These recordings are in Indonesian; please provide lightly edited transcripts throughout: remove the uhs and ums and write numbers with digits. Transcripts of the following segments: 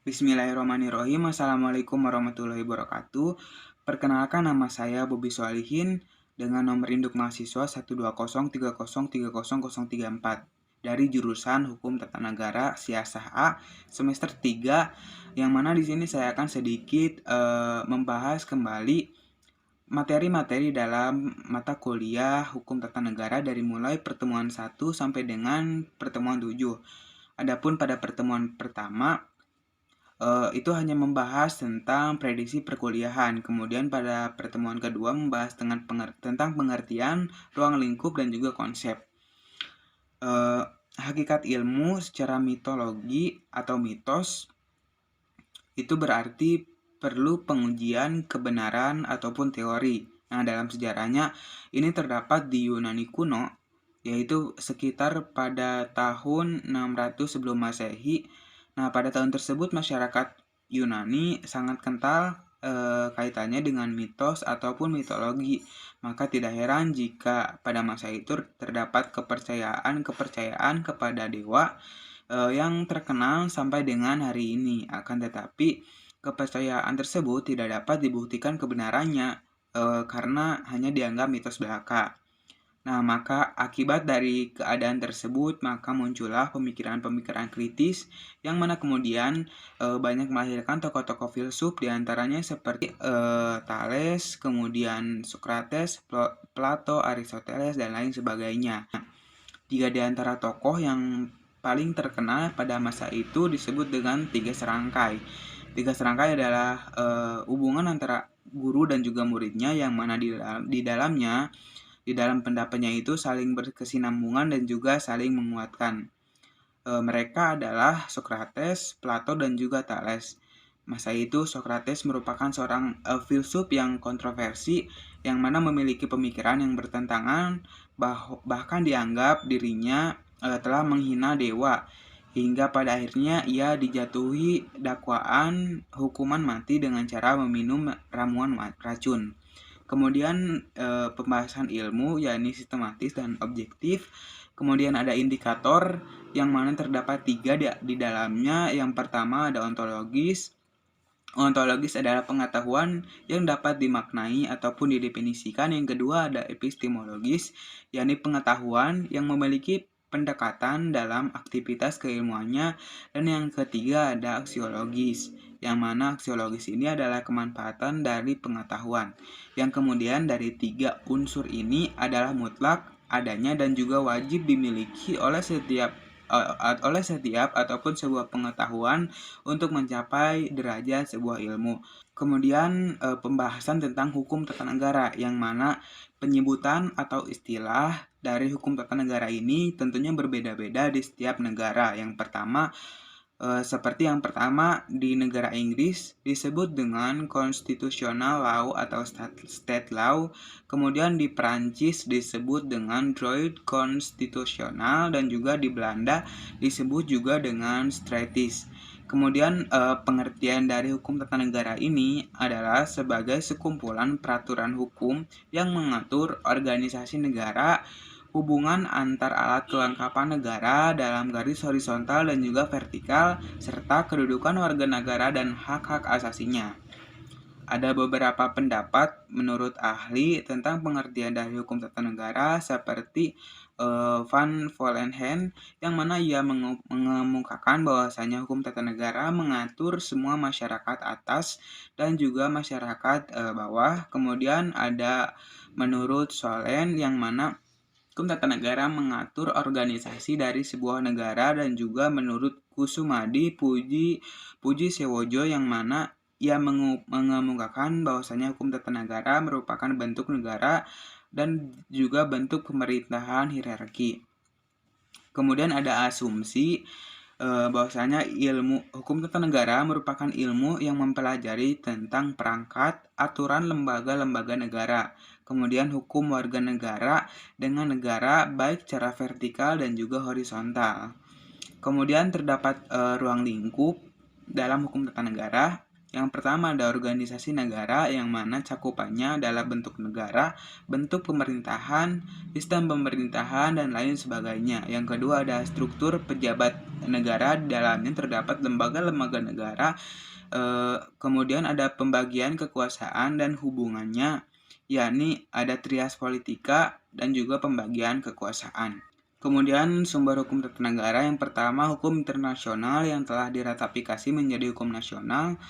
Bismillahirrahmanirrahim. Assalamualaikum warahmatullahi wabarakatuh. Perkenalkan, nama saya Bobi Solihin dengan nomor induk mahasiswa 12030303034 dari jurusan Hukum Tata Negara Siasah A semester 3, yang mana di sini saya akan sedikit membahas kembali materi-materi dalam mata kuliah Hukum Tata Negara dari mulai pertemuan 1 sampai dengan pertemuan 7. Adapun pada pertemuan pertama itu hanya membahas tentang prediksi perkuliahan. Kemudian pada pertemuan kedua membahas tentang pengertian ruang lingkup dan juga konsep. Hakikat ilmu secara mitologi atau mitos itu berarti perlu pengujian kebenaran ataupun teori. Nah, dalam sejarahnya ini terdapat di Yunani kuno, yaitu sekitar pada tahun 600 sebelum Masehi. Nah, pada tahun tersebut masyarakat Yunani sangat kental kaitannya dengan mitos ataupun mitologi. Maka tidak heran jika pada masa itu terdapat kepercayaan kepada dewa yang terkenal sampai dengan hari ini. Akan tetapi kepercayaan tersebut tidak dapat dibuktikan kebenarannya karena hanya dianggap mitos belaka. Nah, maka akibat dari keadaan tersebut, maka muncullah pemikiran-pemikiran kritis yang mana kemudian banyak melahirkan tokoh-tokoh filsuf, diantaranya seperti Thales, kemudian Socrates, Plato, Aristoteles, dan lain sebagainya. Tiga di antara tokoh yang paling terkenal pada masa itu disebut dengan tiga serangkai. Tiga serangkai adalah hubungan antara guru dan juga muridnya, yang mana di dalam pendapatnya itu saling berkesinambungan dan juga saling menguatkan. Mereka adalah Socrates, Plato, dan juga Thales. Masa itu Socrates merupakan seorang filsuf yang kontroversi, yang mana memiliki pemikiran yang bertentangan, bahkan dianggap dirinya telah menghina dewa, hingga pada akhirnya ia dijatuhi dakwaan hukuman mati dengan cara meminum ramuan racun. Kemudian pembahasan ilmu, yakni sistematis dan objektif. Kemudian ada indikator, yang mana terdapat tiga di dalamnya. Yang pertama ada ontologis. Ontologis adalah pengetahuan yang dapat dimaknai ataupun didefinisikan. Yang kedua ada epistemologis, yakni pengetahuan yang memiliki pendekatan dalam aktivitas keilmuannya. Dan yang ketiga ada aksiologis, yang mana aksiologis ini adalah kemanfaatan dari pengetahuan. Yang kemudian dari tiga unsur ini adalah mutlak adanya dan juga wajib dimiliki oleh setiap ataupun sebuah pengetahuan untuk mencapai derajat sebuah ilmu. Kemudian pembahasan tentang hukum tata negara, yang mana penyebutan atau istilah dari hukum tata negara ini tentunya berbeda-beda di setiap negara. Yang pertama, seperti yang pertama di negara Inggris disebut dengan constitutional law atau state law. Kemudian di Perancis disebut dengan droit constitutional, dan juga di Belanda disebut juga dengan stratis. Kemudian pengertian dari hukum tata negara ini adalah sebagai sekumpulan peraturan hukum yang mengatur organisasi negara, hubungan antar alat kelengkapan negara dalam garis horizontal dan juga vertikal, serta kedudukan warga negara dan hak-hak asasinya. Ada beberapa pendapat menurut ahli tentang pengertian dari hukum tata negara, seperti Van Vollenhoven, yang mana ia mengemukakan bahwasanya hukum tata negara mengatur semua masyarakat atas dan juga masyarakat bawah. Kemudian ada menurut Solen, yang mana hukum tata negara mengatur organisasi dari sebuah negara. Dan juga menurut Kusumadi Puji Sewojo, yang mana ia mengemukakan bahwasanya hukum tata negara merupakan bentuk negara dan juga bentuk pemerintahan hierarki. Kemudian ada asumsi bahwasanya ilmu hukum tata negara merupakan ilmu yang mempelajari tentang perangkat, aturan lembaga-lembaga negara, kemudian hukum warga negara dengan negara baik secara vertikal dan juga horizontal. Kemudian terdapat ruang lingkup dalam hukum tata negara, Yang pertama ada organisasi negara, yang mana cakupannya adalah bentuk negara, bentuk pemerintahan, sistem pemerintahan, dan lain sebagainya. Yang kedua ada struktur pejabat negara, di dalamnya terdapat lembaga-lembaga negara. Kemudian ada pembagian kekuasaan dan hubungannya, yakni ada trias politika dan juga pembagian kekuasaan. Kemudian sumber hukum tata negara, yang pertama hukum internasional yang telah diratifikasi menjadi hukum nasional.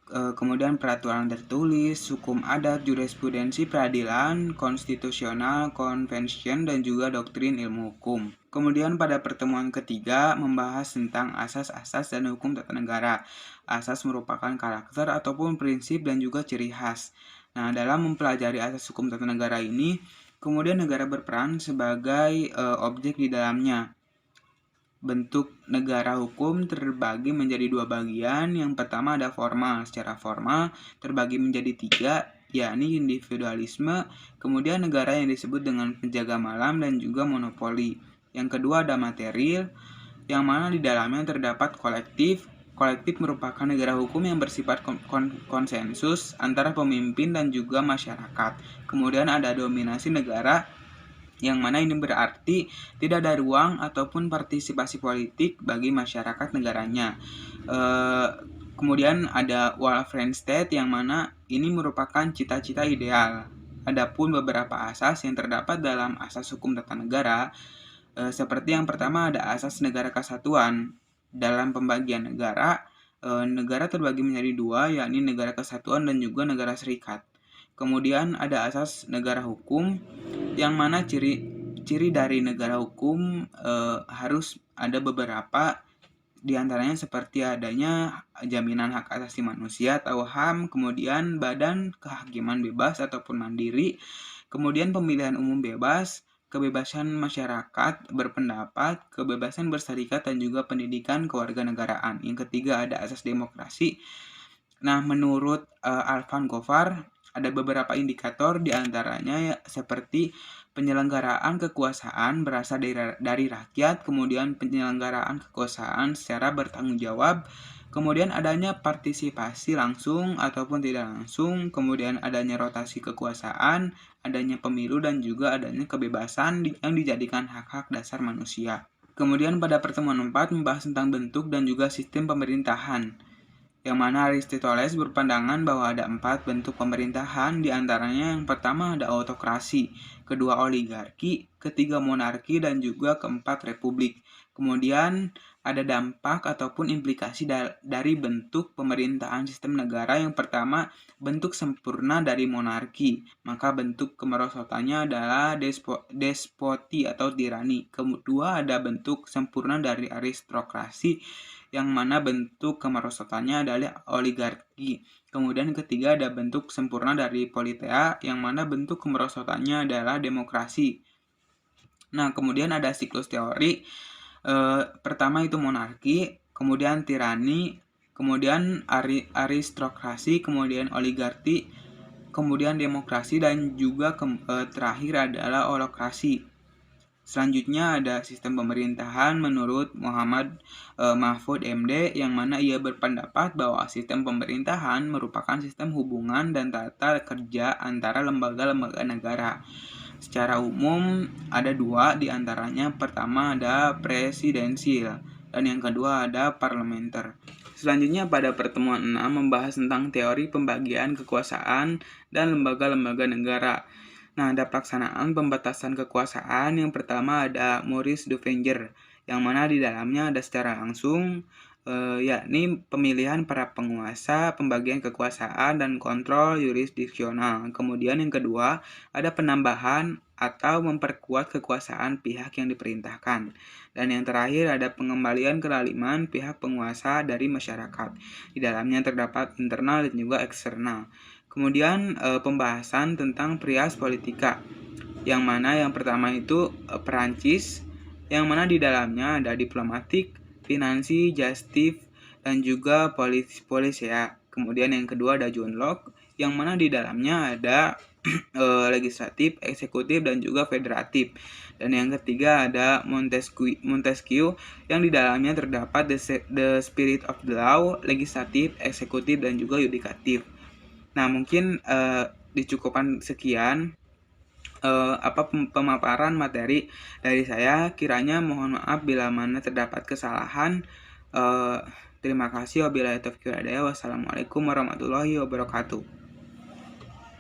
Kemudian peraturan tertulis, hukum adat, jurisprudensi peradilan, konstitusional, konvention, dan juga doktrin ilmu hukum. Kemudian pada pertemuan ketiga membahas tentang asas-asas dan hukum tata negara. Asas merupakan karakter ataupun prinsip dan juga ciri khas. Nah, dalam mempelajari asas hukum tata negara ini, kemudian negara berperan sebagai objek di dalamnya. Bentuk negara hukum terbagi menjadi dua bagian. Yang pertama ada formal. Secara formal terbagi menjadi tiga, yakni individualisme, kemudian negara yang disebut dengan penjaga malam, dan juga monopoli. Yang kedua ada material, yang mana di dalamnya terdapat kolektif. Kolektif merupakan negara hukum yang bersifat konsensus antara pemimpin dan juga masyarakat. Kemudian ada dominasi negara, yang mana ini berarti tidak ada ruang ataupun partisipasi politik bagi masyarakat negaranya. Kemudian ada welfare state, yang mana ini merupakan cita-cita ideal. Adapun beberapa asas yang terdapat dalam asas hukum tata negara, seperti yang pertama ada asas negara kesatuan. Dalam pembagian negara, negara terbagi menjadi dua, yakni negara kesatuan dan juga negara serikat. Kemudian ada asas negara hukum, yang mana ciri dari negara hukum harus ada beberapa, diantaranya seperti adanya jaminan hak asasi manusia atau HAM, kemudian badan kehakiman bebas ataupun mandiri, kemudian pemilihan umum bebas, kebebasan masyarakat berpendapat, kebebasan berserikat, dan juga pendidikan kewarganegaraan. Yang ketiga ada asas demokrasi. Nah, menurut Alvan Gofar, ada beberapa indikator, diantaranya seperti penyelenggaraan kekuasaan berasal dari rakyat, kemudian penyelenggaraan kekuasaan secara bertanggung jawab, kemudian adanya partisipasi langsung ataupun tidak langsung, kemudian adanya rotasi kekuasaan, adanya pemilu, dan juga adanya kebebasan yang dijadikan hak-hak dasar manusia. Kemudian pada pertemuan 4 membahas tentang bentuk dan juga sistem pemerintahan, yang mana Aristoteles berpandangan bahwa ada 4 bentuk pemerintahan, diantaranya yang pertama ada autokrasi, kedua oligarki, ketiga monarki, dan juga keempat republik. Kemudian ada dampak ataupun implikasi dari bentuk pemerintahan sistem negara. Yang pertama, bentuk sempurna dari monarki, maka bentuk kemerosotannya adalah despoti atau tirani. Kedua ada bentuk sempurna dari aristokrasi, yang mana bentuk kemerosotannya adalah oligarki. Kemudian ketiga ada bentuk sempurna dari politea, yang mana bentuk kemerosotannya adalah demokrasi. Nah, kemudian ada siklus teori. Pertama itu monarki, kemudian tirani, kemudian aristokrasi, kemudian oligarki, kemudian demokrasi, dan juga terakhir adalah holokrasi. Selanjutnya ada sistem pemerintahan menurut Muhammad Mahfud MD, yang mana ia berpendapat bahwa sistem pemerintahan merupakan sistem hubungan dan tata kerja antara lembaga-lembaga negara. Secara umum ada dua, diantaranya pertama ada presidensial dan yang kedua ada parlementer. Selanjutnya pada pertemuan 6 membahas tentang teori pembagian kekuasaan dan lembaga-lembaga negara. Nah, ada pelaksanaan pembatasan kekuasaan. Yang pertama ada Maurice Duverger, yang mana di dalamnya ada secara langsung, yakni pemilihan para penguasa, pembagian kekuasaan, dan kontrol yurisdiksional. Kemudian yang kedua ada penambahan atau memperkuat kekuasaan pihak yang diperintahkan. Dan yang terakhir ada pengembalian kelaliman pihak penguasa dari masyarakat. Di dalamnya terdapat internal dan juga eksternal. Kemudian pembahasan tentang trias politika, yang mana yang pertama itu Perancis, yang mana di dalamnya ada diplomatik, finansi, justice, dan juga polisia. Kemudian yang kedua ada John Locke, yang mana di dalamnya ada legislatif, eksekutif, dan juga federatif. Dan yang ketiga ada Montesquieu yang di dalamnya terdapat the spirit of the law, legislatif, eksekutif, dan juga yudikatif. Nah, mungkin dicukupkan sekian pemaparan materi dari saya. Kiranya mohon maaf bila mana terdapat kesalahan. Terima kasih. Wabillahi taufiq wal hidayah. Wassalamualaikum warahmatullahi wabarakatuh.